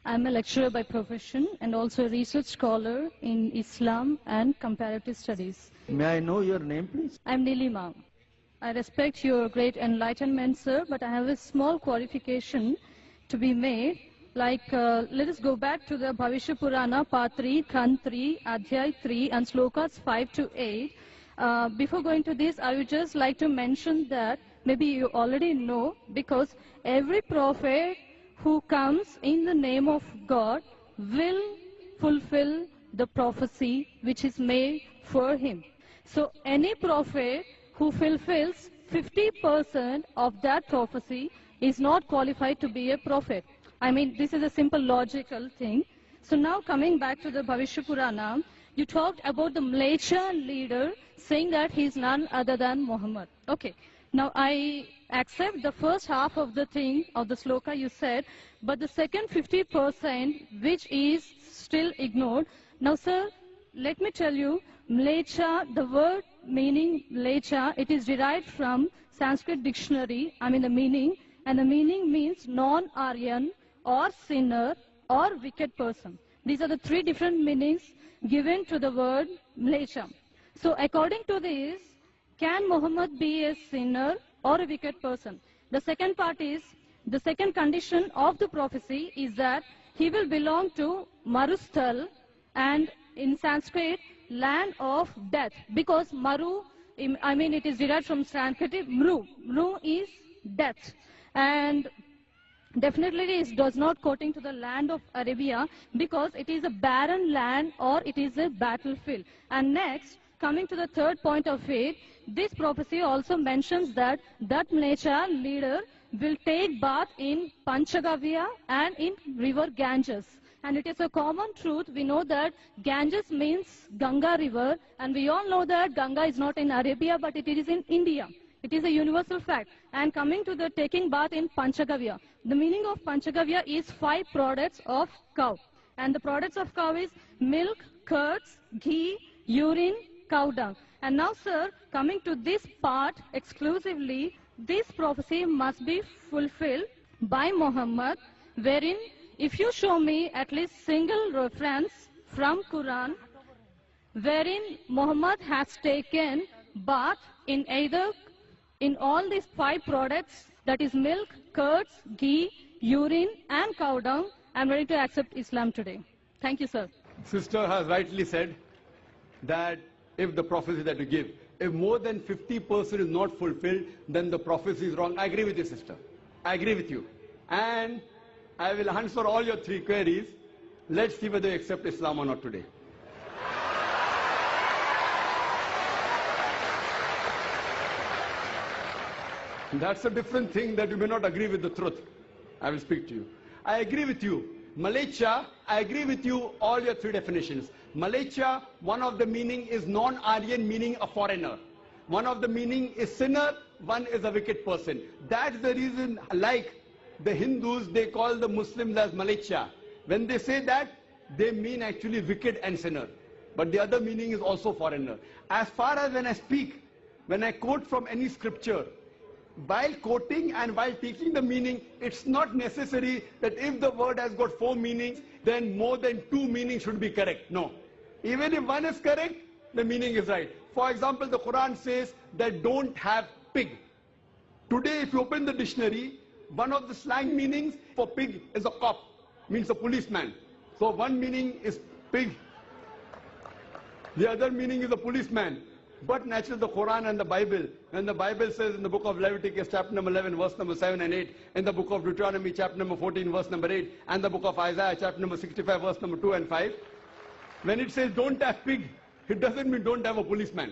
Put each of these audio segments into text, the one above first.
I'm a lecturer by profession and also a research scholar in Islam and comparative studies. May I know your name, please? I'm Nilima. I respect your great enlightenment, sir, but I have a small qualification to be made. Let us go back to the Bhavishya Purana, Part 3, Khand 3, Adhyay 3, and Slokas 5 to 8. Before going to this, I would just like to mention that maybe you already know, because every prophet who comes in the name of God will fulfill the prophecy which is made for him. So any prophet who fulfills 50% of that prophecy is not qualified to be a prophet. I mean, this is a simple logical thing. So now coming back to the Bhavishya Purana, you talked about the Mleccha leader saying that he is none other than Muhammad. Okay. Now I accept the first half of the thing, of the sloka you said, but the second 50% which is still ignored. Now sir, let me tell you, Mleccha, the word meaning Mleccha, it is derived from Sanskrit dictionary, the meaning, and the meaning means non-Aryan or sinner or wicked person. These are the three different meanings given to the word Mleccha. So according to this, can Muhammad be a sinner or a wicked person? The second part is, the second condition of the prophecy is that he will belong to Marusthal, and in Sanskrit, land of death. Because Maru, it is derived from Sanskrit, Mru. Mru is death. And definitely it does not quoting to the land of Arabia, because it is a barren land or it is a battlefield. And next, coming to the third point of it, this prophecy also mentions that Mleccha leader will take bath in Panchagavya and in river Ganges. And it is a common truth. We know that Ganges means Ganga river, and we all know that Ganga is not in Arabia, but it is in India. It is a universal fact. And coming to the taking bath in Panchagavya, the meaning of Panchagavya is 5 products of cow. And the products of cow is milk, curds, ghee, urine, cow dung. And now sir, coming to this part exclusively, this prophecy must be fulfilled by Muhammad, wherein if you show me at least single reference from Quran, wherein Muhammad has taken bath in all these 5 products, that is milk, curds, ghee, urine and cow dung, I am ready to accept Islam today. Thank you, sir. Sister has rightly said that if the prophecy that you give, if more than 50% is not fulfilled, then the prophecy is wrong. I agree with you, sister. I agree with you. And I will answer all your 3 queries. Let's see whether you accept Islam or not today. That's a different thing, that you may not agree with the truth. I will speak to you. I agree with you. Mleccha, I agree with you, all your 3 definitions. Mleccha, one of the meaning is non-Aryan, meaning a foreigner. One of the meaning is sinner, one is a wicked person. That's the reason, like the Hindus, they call the Muslims as Mleccha. When they say that, they mean actually wicked and sinner. But the other meaning is also foreigner. As far as when I speak, when I quote from any scripture, while quoting and while taking the meaning, it's not necessary that if the word has got 4 meanings, then more than 2 meanings should be correct. No. Even if one is correct, the meaning is right. For example, the Quran says that don't have pig. Today, if you open the dictionary, one of the slang meanings for pig is a cop, means a policeman. So one meaning is pig, the other meaning is a policeman. But naturally the Quran and the Bible, when the Bible says in the book of Leviticus chapter number 11 verse number 7 and 8, in the book of Deuteronomy chapter number 14 verse number 8, and the book of Isaiah chapter number 65 verse number 2 and 5, when it says don't have pig, it doesn't mean don't have a policeman.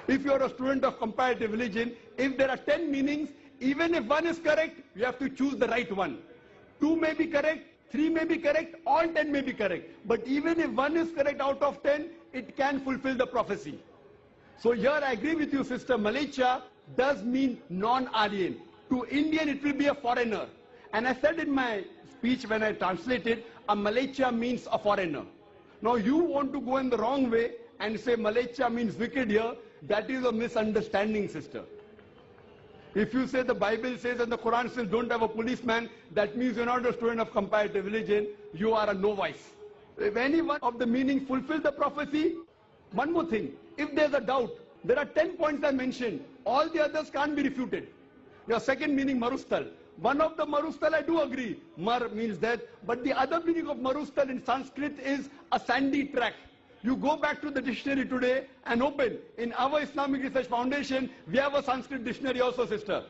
If you are a student of comparative religion, if there are 10 meanings, even if one is correct, you have to choose the right one. 2 may be correct, 3 may be correct, all 10 may be correct. But even if one is correct out of 10, it can fulfill the prophecy. So here I agree with you, sister. Mleccha does mean non-Aryan. To Indian, it will be a foreigner. And I said in my speech when I translated, a Mleccha means a foreigner. Now you want to go in the wrong way and say Mleccha means wicked here. That is a misunderstanding, sister. If you say the Bible says and the Quran says don't have a policeman, that means you're not a student of comparative religion, you are a novice. If any one of the meaning fulfill the prophecy, one more thing, if there's a doubt, there are 10 points I mentioned, all the others can't be refuted. Your second meaning, marustal. One of the marustal I do agree, mar means death, but the other meaning of marustal in Sanskrit is a sandy track. You go back to the dictionary today and open. In our Islamic Research Foundation, we have a Sanskrit dictionary also, sister.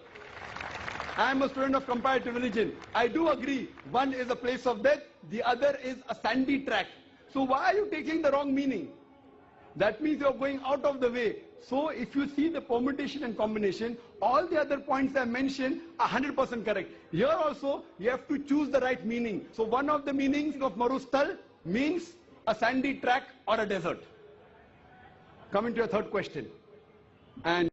I am a student of comparative religion. I do agree, one is a place of death, the other is a sandy track. So why are you taking the wrong meaning? That means you are going out of the way. So if you see the permutation and combination, all the other points I mentioned are 100% correct. Here also, you have to choose the right meaning. So one of the meanings of marustal means a sandy track or a desert. Coming to your third question. And